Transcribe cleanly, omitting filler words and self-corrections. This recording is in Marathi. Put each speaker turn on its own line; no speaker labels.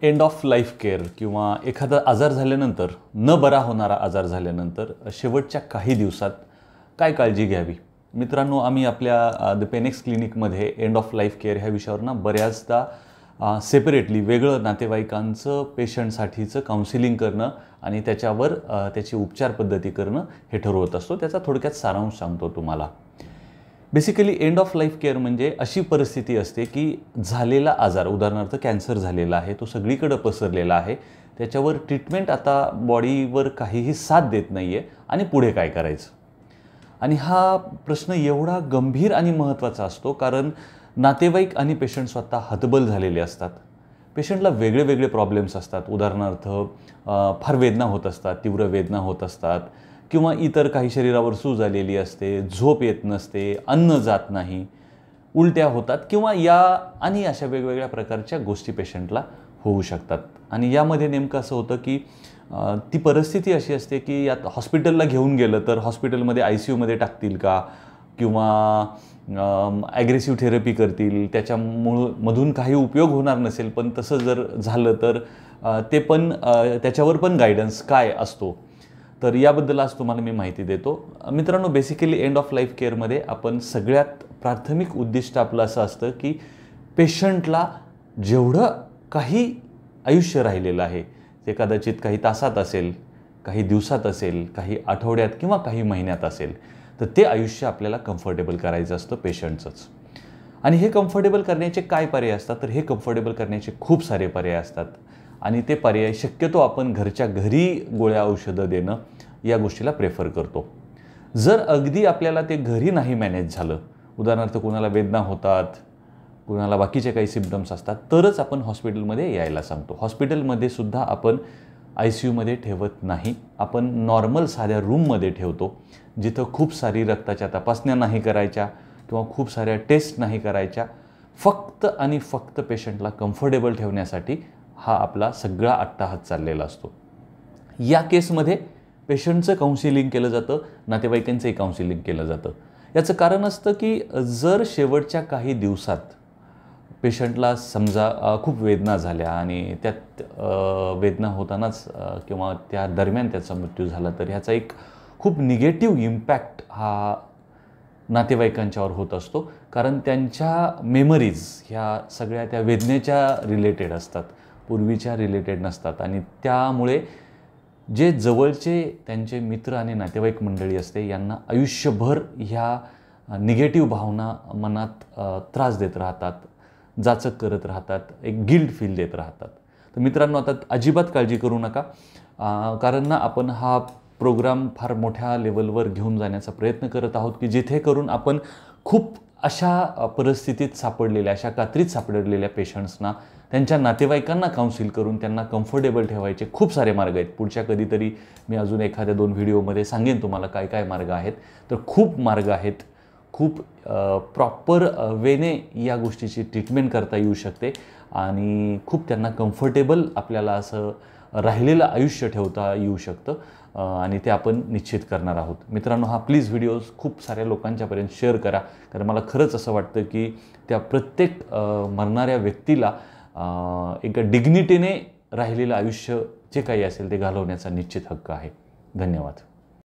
एंड ऑफ लाईफ केअर किंवा एखादा आजार झाल्यानंतर, न बरा होणारा आजार झाल्यानंतर शेवटच्या काही दिवसात काय काळजी घ्यावी. मित्रांनो, आम्ही आपल्या द पेनेक्स क्लिनिकमध्ये एंड ऑफ लाईफ केअर ह्या विषयावर बऱ्याचदा सेपरेटली वेगळं नातेवाईकांचं पेशंटसाठीचं काउन्सिलिंग करणं आणि त्याच्यावर त्याची उपचार पद्धती करणं हे ठरवत असतो. त्याचा थोडक्यात सारांश सांगतो तुम्हाला. Basically end of life care म्हणजे अशी परिस्थिती असते की झालेला आजार, उदाहरणार्थ कॅन्सर झालेला आहे, तो सगळीकडे पसरलेला आहे, त्याच्यावर ट्रीटमेंट आता बॉडीवर काहीही साथ देत नाही आहे आणि पुढे काय करायचं. आणि हा प्रश्न एवढा गंभीर आणि महत्त्वाचा असतो कारण नातेवाईक आणि पेशंट स्वतः हतबल झालेले असतात. पेशंटला वेगळे वेगळे प्रॉब्लेम्स असतात. उदाहरणार्थ फार वेदना होत असतात, तीव्र वेदना होत असतात, किंवा इतर काही शरीरावर सूज आलेली असते, झोप येत नसते, अन्न जात नाही, उलट्या होतात, किंवा या आणि अशा वेगवेगळ्या प्रकारच्या गोष्टी पेशंटला होऊ शकतात. आणि यामध्ये नेमकं असं होतं की ती परिस्थिती अशी असते की यात हॉस्पिटलला घेऊन गेलं तर हॉस्पिटलमध्ये ICUमध्ये टाकतील का, किंवा ॲग्रेसिव्ह थेरपी करतील, त्याच्यामधून काही उपयोग होणार नसेल, पण तसं जर झालं तर ते पण त्याच्यावर पण गायडन्स काय असतो, तर याबद्दल आज तुम्हाला मी माहिती देतो. मित्रांनो, बेसिकली एंड ऑफ लाईफ केअरमध्ये आपण सगळ्यात प्राथमिक उद्दिष्ट आपलं असं असतं की पेशंटला जेवढं काही आयुष्य राहिलेलं आहे, ते कदाचित काही तासात असेल, काही दिवसात असेल, काही आठवड्यात किंवा काही महिन्यात असेल, तर ते आयुष्य आपल्याला कम्फर्टेबल करायचं असतं पेशंटचंच. आणि हे कम्फर्टेबल करण्याचे काय पर्याय असतात, तर हे कम्फर्टेबल करण्याचे खूप सारे पर्याय असतात. आणि ते पर्याय शक्यतो आपण घरच्या घरी गोळ्या औषधं देणं या गोष्टीला प्रेफर करतो. जर अगदी आपल्याला ते घरी नाही मॅनेज झालं, उदाहरणार्थ कोणाला वेदना होतात, कोणाला बाकीचे काही सिम्पटम्स असतात, तरच आपण हॉस्पिटलमध्ये यायला सांगतो. हॉस्पिटलमध्ये सुद्धा आपण ICUमध्ये ठेवत नाही, आपण नॉर्मल साध्या रूममध्ये ठेवतो, जिथं खूप सारी रक्ताच्या तपासण्या नाही करायच्या किंवा खूप साऱ्या टेस्ट नाही करायच्या. फक्त आणि फक्त पेशंटला कम्फर्टेबल ठेवण्यासाठी हा आपला सगळा अट्टाहास चाललेला असतो. या केसमध्ये पेशंटचं काउन्सिलिंग केलं जातं, नातेवाईकांचंही काउन्सिलिंग केलं जातं. याचं कारण असतं की जर शेवटच्या काही दिवसात पेशंटला समजा खूप वेदना झाल्या आणि त्यात वेदना होतानाच किंवा त्या दरम्यान त्याचा मृत्यू झाला, तर ह्याचा एक खूप निगेटिव्ह इम्पॅक्ट हा नातेवाईकांच्यावर होत असतो. कारण त्यांच्या मेमरीज ह्या सगळ्या त्या वेदनेच्या रिलेटेड असतात, पूर्वीच्या रिलेटेड नसतात. आणि त्यामुळे जे जवळचे त्यांचे मित्र आणि नातेवाईक मंडळी असते, यांना आयुष्यभर ह्या निगेटिव्ह भावना मनात त्रास देत राहतात, जाचक करत राहतात, एक गिल्ट फील देत राहतात. तर मित्रांनो, आता अजिबात काळजी करू नका, कारण आपण हा प्रोग्राम फार मोठ्या लेवलवर घेऊन जाण्याचा प्रयत्न करत आहोत की जिथे करून आपण खूप अशा परिस्थितीत सापडलेल्या, अशा कात्रीत सापडलेल्या पेशंट्सना, त्यांच्या नातेवाईकांना काउन्सिल करून त्यांना कम्फर्टेबल ठेवायचे खूप सारे मार्ग आहेत. पुढच्या कधीतरी मी अजून एखाद्या 2 व्हिडिओमध्ये सांगेन तुम्हाला काय काय मार्ग आहेत. तर खूप मार्ग आहेत, खूप प्रॉपर वेने या गोष्टीची ट्रीटमेंट करता येऊ शकते आणि खूप त्यांना कम्फर्टेबल आपल्याला असं राहिलेलं आयुष्य ठेवता येऊ शकतं आणि ते आपण निश्चित करणार आहोत. मित्रांनो, हा प्लीज व्हिडिओ खूप साऱ्या लोकांच्यापर्यंत शेअर करा, कारण मला खरंच असं वाटतं की त्या प्रत्येक मरणाऱ्या व्यक्तीला एका डिग्निटीने राहिलेलं आयुष्य जे काही असेल ते घालवण्याचा निश्चित हक्क आहे. धन्यवाद.